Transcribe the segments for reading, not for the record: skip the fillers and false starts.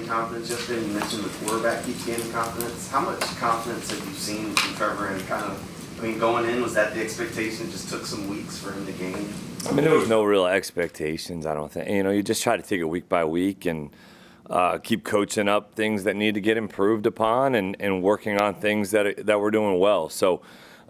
confidence yesterday. You mentioned the quarterback keeps gaining confidence. How much confidence have you seen from Trevor? And kind of, I mean, going in, was that the expectation? It just took some weeks for him to gain? I mean, there was no real expectations, I don't think. You know, you just try to take it week by week and keep coaching up things that need to get improved upon and working on things that we're doing well. So,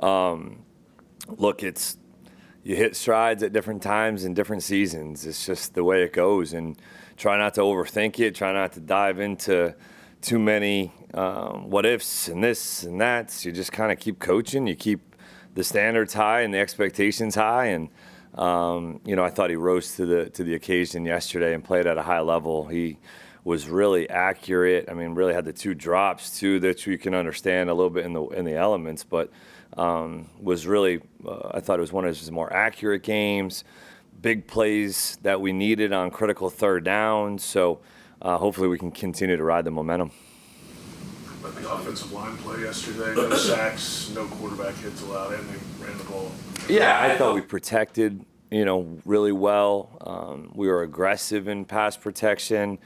look, you hit strides at different times in different seasons. It's just the way it goes. And try not to overthink it. Try not to dive into too many what ifs and this and that. So you just kind of keep coaching. You keep the standards high and the expectations high. And you know, I thought he rose to the occasion yesterday and played at a high level. He was really accurate. I mean, really had the 2 drops too that you can understand a little bit in the elements, but was really I thought it was one of his more accurate games. Big plays that we needed on critical third downs. So hopefully we can continue to ride the momentum. But the offensive line play yesterday, no sacks, no quarterback hits allowed, and they ran the ball. Yeah, I thought we protected, you know, really well. We were aggressive in pass protection.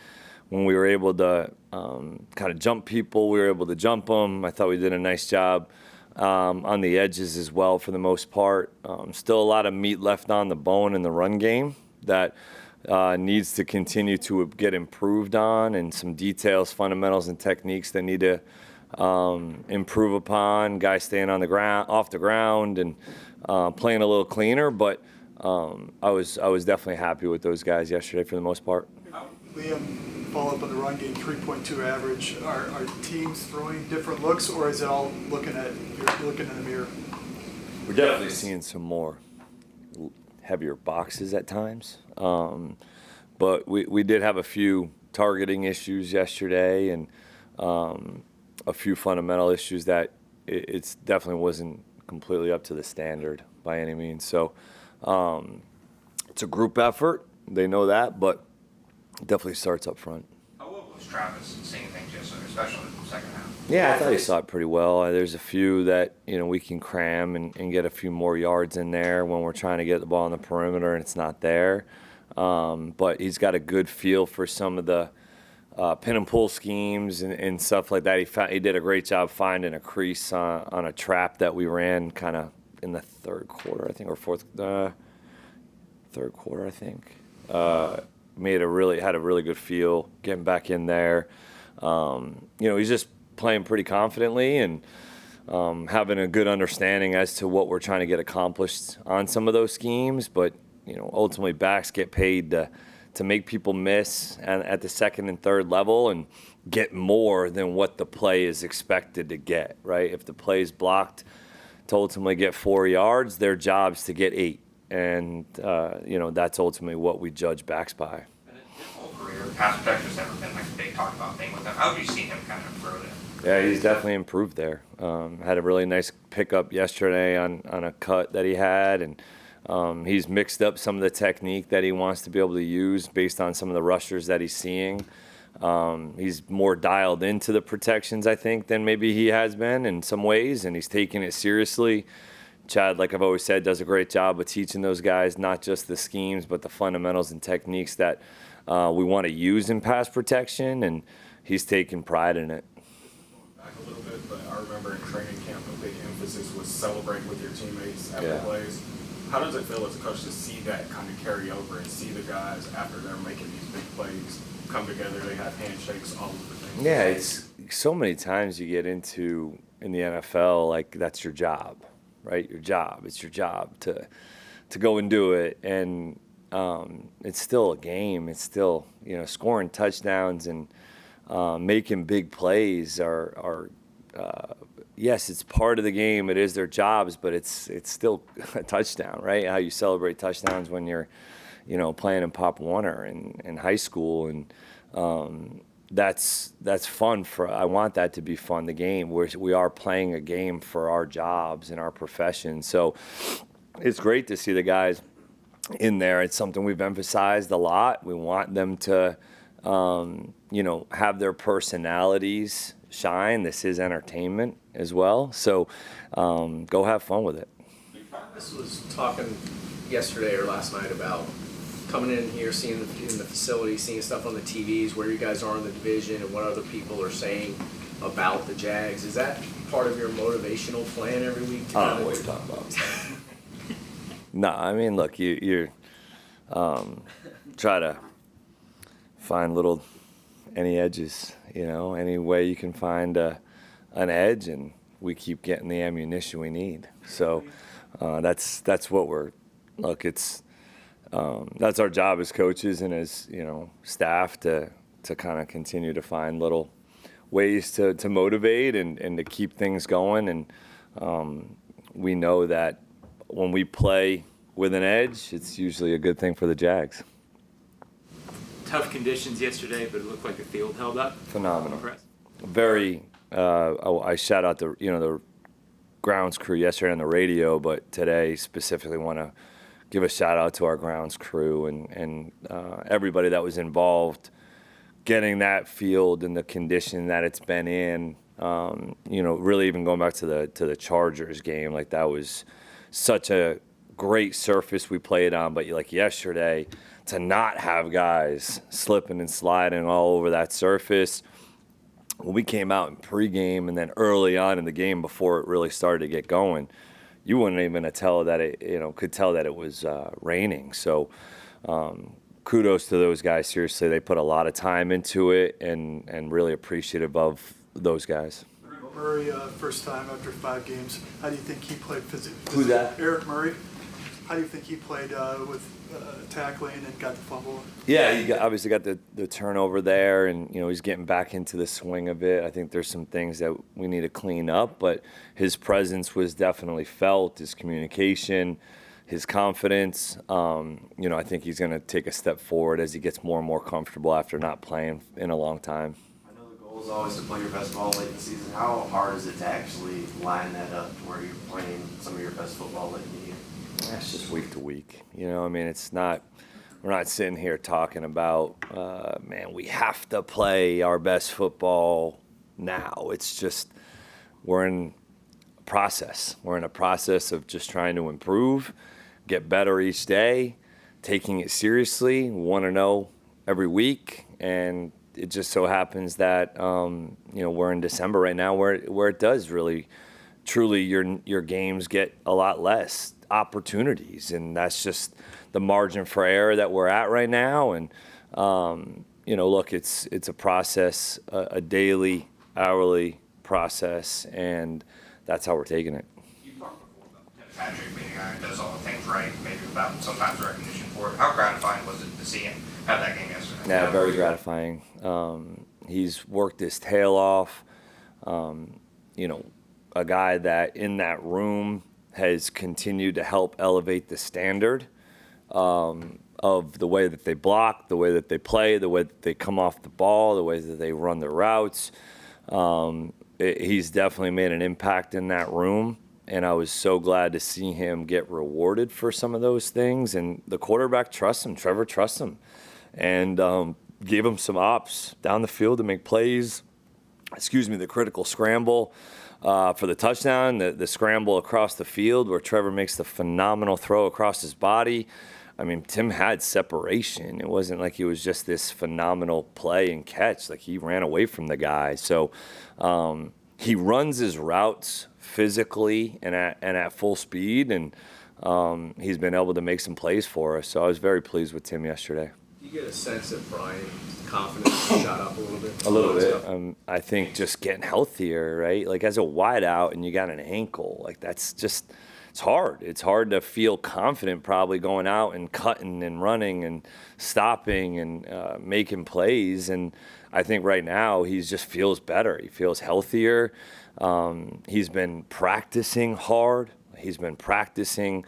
When we were able to kind of jump people, we were able to jump them. I thought we did a nice job on the edges as well for the most part. Still a lot of meat left on the bone in the run game that needs to continue to get improved on, and some details, fundamentals, and techniques that need to improve upon. Guys staying on the ground, off the ground, and playing a little cleaner. But I was definitely happy with those guys yesterday for the most part. Liam, follow up on the run game, 3.2 average. Are teams throwing different looks, or is it all looking in the mirror? We're definitely seeing some more heavier boxes at times. But we did have a few targeting issues yesterday, and a few fundamental issues that it's definitely wasn't completely up to the standard by any means. So it's a group effort. They know that, but it definitely starts up front. How well was Travis seeing things yesterday, especially in the second half? Yeah, I thought he saw it pretty well. There's a few that, you know, we can cram and get a few more yards in there when we're trying to get the ball on the perimeter and it's not there. But he's got a good feel for some of the pin and pull schemes and stuff like that. He did a great job finding a crease on a trap that we ran kind of in the third quarter, I think, or third quarter, I think. Had a really good feel getting back in there. You know, he's just playing pretty confidently and having a good understanding as to what we're trying to get accomplished on some of those schemes. But, you know, ultimately backs get paid to make people miss at the second and third level and get more than what the play is expected to get, right? If the play is blocked to ultimately get 4 yards, their job is to get 8. And, you know, that's ultimately what we judge backs by. And in his whole career, pass protection's never been like a big talk about thing with him. How have you seen him kind of grow there? Yeah, he's definitely improved there. Had a really nice pickup yesterday on a cut that he had, and he's mixed up some of the technique that he wants to be able to use based on some of the rushers that he's seeing. He's more dialed into the protections, I think, than maybe he has been in some ways, and he's taking it seriously. Chad, like I've always said, does a great job of teaching those guys not just the schemes but the fundamentals and techniques that we want to use in pass protection, and he's taking pride in it. Back a little bit, but I remember in training camp a big emphasis was celebrate with your teammates after plays. How does it feel as a coach to see that kind of carry over and see the guys after they're making these big plays come together, they have handshakes, all of the things? Yeah, it's so many times you get into in the NFL, like that's your job. Right, your job. It's your job to go and do it, and it's still a game. It's still, you know, scoring touchdowns and making big plays are yes, it's part of the game. It is their jobs, but it's still a touchdown, right? How you celebrate touchdowns when you're, you know, playing in Pop Warner in high school, and that's fun. I want that to be fun. The game, we are playing a game for our jobs and our profession. So it's great to see the guys in there. It's something we've emphasized a lot. We want them to, you know, have their personalities shine. This is entertainment as well. So go have fun with it. This was talking yesterday or last night about coming in here, seeing in the facility, seeing stuff on the TVs, where you guys are in the division and what other people are saying about the Jags, is that part of your motivational plan every week? I don't know what you're talking about. No, I mean, look, you're try to find any edges, any way you can find an edge, and we keep getting the ammunition we need. So that's what that's our job as coaches and as staff to kind of continue to find little ways to motivate and to keep things going. And we know that when we play with an edge, it's usually a good thing for the Jags. Tough conditions yesterday, but it looked like the field held up. Phenomenal. Impressed. Very. I shout out the grounds crew yesterday on the radio, but today specifically want to give a shout out to our grounds crew and everybody that was involved getting that field in the condition that it's been in. Really even going back to the Chargers game, like that was such a great surface we played on, but like yesterday, to not have guys slipping and sliding all over that surface. When we came out in pregame and then early on in the game before it really started to get going, you wouldn't even tell that could tell that it was raining. So kudos to those guys. Seriously, they put a lot of time into it and really appreciative of those guys. Murray, first time after 5 games. How do you think he played physically? Who's that? Eric Murray. How do you think he played with tackling and got the fumble? Yeah, he obviously got the turnover there, and he's getting back into the swing of it. I think there's some things that we need to clean up, but his presence was definitely felt, his communication, his confidence. I think he's going to take a step forward as he gets more and more comfortable after not playing in a long time. I know the goal is always to play your best ball late in the season. How hard is it to actually line that up to where you're playing some of your best football late in the year? It's just week to week. It's not. We're not sitting here talking about, we have to play our best football now. It's just we're in a process. We're in a process of just trying to improve, get better each day, taking it seriously. We want to know every week, and it just so happens that we're in December right now, where it does really, truly, your games get a lot less opportunities, and that's just the margin for error that we're at right now. And look, it's a process, a daily, hourly process, and that's how we're taking it. You talked before about Patrick being a guy who does all the things right, maybe without sometimes recognition for it. How gratifying was it to see him have that game yesterday? Yeah, very gratifying. He's worked his tail off. A guy that in that room has continued to help elevate the standard of the way that they block, the way that they play, the way that they come off the ball, the way that they run their routes. He's definitely made an impact in that room, and I was so glad to see him get rewarded for some of those things. And the quarterback trusts him. Trevor trusts him, and gave him some ops down the field to make plays. The critical scramble for the touchdown, the scramble across the field where Trevor makes the phenomenal throw across his body. I mean, Tim had separation. It wasn't like he was just this phenomenal play and catch. Like, he ran away from the guy. So he runs his routes physically and at full speed, and he's been able to make some plays for us. So I was very pleased with Tim yesterday. Do you get a sense that Brian's confidence shot up a little bit? A little bit. I think just getting healthier, right? Like, as a wideout and you got an ankle, like, that's just, it's hard. It's hard to feel confident probably going out and cutting and running and stopping and making plays. And I think right now he just feels better. He feels healthier. He's been practicing hard. He's been practicing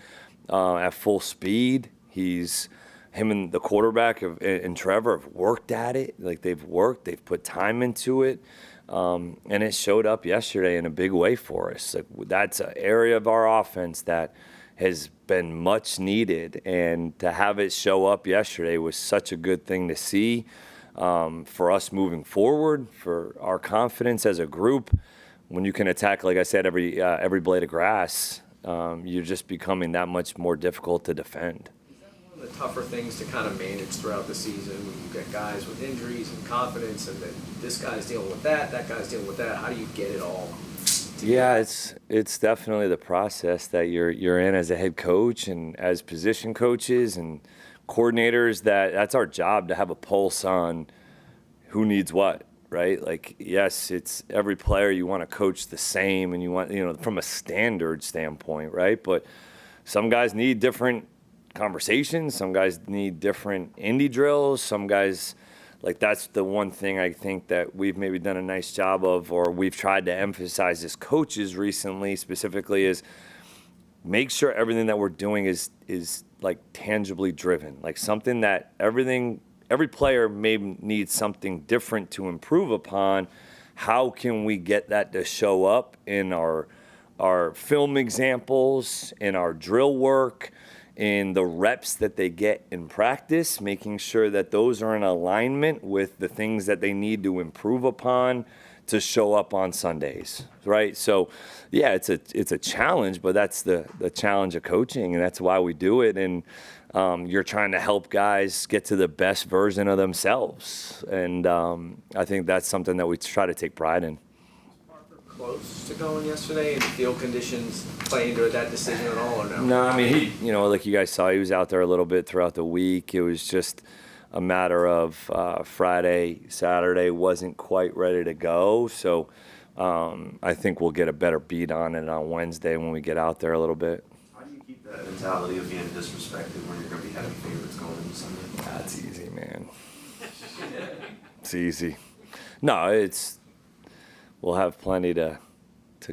at full speed. Him and the quarterback and Trevor have worked at it. Like, they've put time into it. And it showed up yesterday in a big way for us. Like, that's an area of our offense that has been much needed. And to have it show up yesterday was such a good thing to see for us moving forward, for our confidence as a group. When you can attack, like I said, every blade of grass, you're just becoming that much more difficult to defend. Is that one of the tougher things to kind of manage throughout the season when you get guys with injuries and confidence, and then this guy's dealing with that guy's dealing with that? How do you get it all together? Yeah, it's definitely the process that you're in as a head coach and as position coaches and coordinators. That's our job, to have a pulse on who needs what, right? Like, yes, it's every player you want to coach the same, and you want, from a standard standpoint, right? But some guys need different conversations. Some guys need different indie drills. Some guys, like, that's the one thing I think that we've maybe done a nice job of, or we've tried to emphasize as coaches recently specifically, is make sure everything that we're doing is like tangibly driven, like something that every player may need something different to improve upon. How can we get that to show up in our film examples, in our drill work, in the reps that they get in practice, making sure that those are in alignment with the things that they need to improve upon to show up on Sundays, right? So, yeah, it's a challenge, but that's the challenge of coaching, and that's why we do it. And you're trying to help guys get to the best version of themselves, and I think that's something that we try to take pride in. Close to going yesterday, and field conditions play into that decision at all, or no? No, I mean, he, like you guys saw, he was out there a little bit throughout the week. It was just a matter of Friday, Saturday wasn't quite ready to go. So I think we'll get a better beat on it on Wednesday when we get out there a little bit. How do you keep that mentality of being disrespected when you're going to be having favorites going into Sunday? That's easy, man. It's easy. No, we'll have plenty to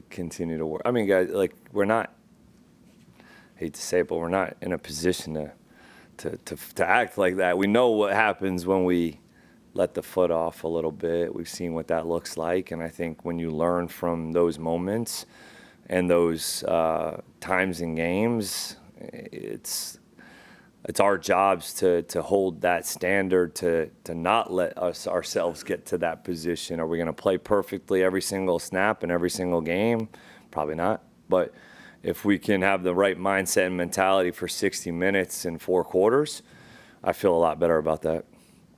continue to work. I mean, guys, like, we're not, hate to say it, but we're not in a position to act like that. We know what happens when we let the foot off a little bit. We've seen what that looks like, and I think when you learn from those moments and those times in games, it's our jobs to hold that standard, to not let ourselves get to that position. Are we going to play perfectly every single snap and every single game? Probably not. But if we can have the right mindset and mentality for 60 minutes and 4 quarters, I feel a lot better about that.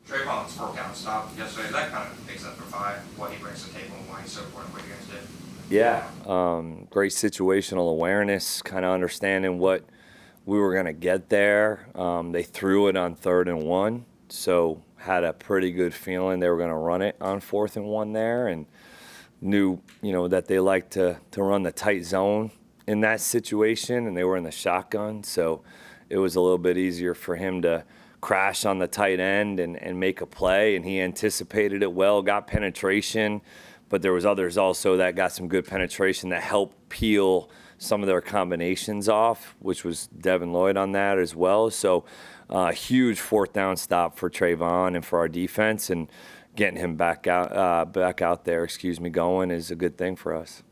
Trayvon's 4-count stop yesterday, that kind of exemplified what he brings to the table and why he's so important what you guys did. Yeah, great situational awareness, kind of understanding what we were going to get there. They threw it on 3rd and 1, so had a pretty good feeling they were going to run it on 4th and 1 there, and knew, that they like to run the tight zone in that situation, and they were in the shotgun, so it was a little bit easier for him to crash on the tight end and make a play, and he anticipated it well, got penetration, but there was others also that got some good penetration that helped peel some of their combinations off, which was Devin Lloyd on that as well. So huge 4th down stop for Trayvon and for our defense, and getting him back out there, going is a good thing for us.